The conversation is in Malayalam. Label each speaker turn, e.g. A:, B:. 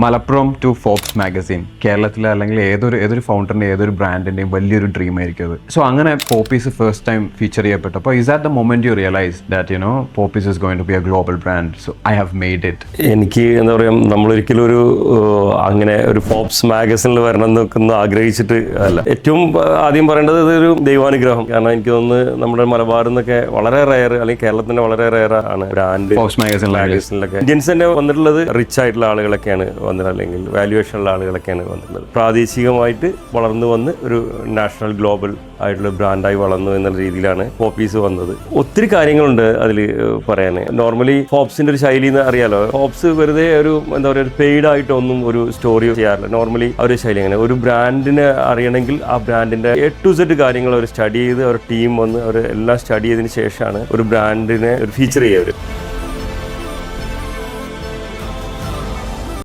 A: മലപ്പുറം ടു ഫോബ്സ് മാഗസിൻ കേരളത്തിലെ അല്ലെങ്കിൽ ഏതൊരു ഫൗണ്ടറിന്റെ ഏതൊരു ബ്രാൻഡിന്റെയും വലിയൊരു ഡ്രീം ആയിരിക്കും അത്. സോ അങ്ങനെ പോപ്പീസ് ഫസ്റ്റ് ടൈം ഫീച്ചർ ചെയ്യപ്പെട്ടപ്പോൾ is that the moment you realise that Popees is going to be a global brand, so I have made it?
B: എനിക്ക് എന്താ പറയുക, നമ്മളൊരിക്കലും അങ്ങനെ ഒരു ഫോബ്സ് മാഗസിനിൽ വരണം എന്നൊക്കെ ആഗ്രഹിച്ചിട്ട് അല്ല. ഏറ്റവും ആദ്യം പറയേണ്ടത് ഇതൊരു ദൈവാനുഗ്രഹം. കാരണം എനിക്ക് തോന്നുന്നു നമ്മുടെ മലബാറിൽ നിന്നൊക്കെ വളരെ റയർ, അല്ലെങ്കിൽ കേരളത്തിന്റെ വളരെ റയർ ആണ് ബ്രാൻഡ്
A: ഫോബ്സ് മാഗസിനിലൊക്കെ.
B: ഇന്ത്യൻസ് തന്നെ വന്നിട്ടുള്ളത് റിച്ച് ആയിട്ടുള്ള ആളുകളൊക്കെയാണ് വന്നിട്ടുള്ളത്, അല്ലെങ്കിൽ വാല്യുവേഷൻ ഉള്ള ആളുകളൊക്കെയാണ് വന്നിട്ടുള്ളത്. പ്രാദേശികമായിട്ട് വളർന്നു വന്ന് ഒരു നാഷണൽ ഗ്ലോബൽ ആയിട്ടുള്ള ബ്രാൻഡായി വളർന്നു എന്നുള്ള രീതിയിലാണ് പോപ്പീസ് വന്നത്. ഒത്തിരി കാര്യങ്ങളുണ്ട് അതിൽ പറയാൻ. നോർമലി ഫോബ്സിന്റെ ഒരു ശൈലി എന്ന് അറിയാലോ, ഫോബ്സ് വെറുതെ ഒരു എന്താ പറയുക, ഒരു പെയ്ഡ് ആയിട്ടൊന്നും ഒരു സ്റ്റോറി ചെയ്യാറില്ല. നോർമലി അവർ ശൈലി അങ്ങനെ ഒരു ബ്രാൻഡിനെ അറിയണമെങ്കിൽ ആ ബ്രാൻഡിന്റെ A to Z കാര്യങ്ങൾ അവർ സ്റ്റഡി ചെയ്ത്, അവർ ടീം വന്ന് അവർ എല്ലാം സ്റ്റഡി ചെയ്തതിന് ശേഷമാണ് ഒരു ബ്രാൻഡിനെ ഒരു ഫീച്ചർ ചെയ്യുക.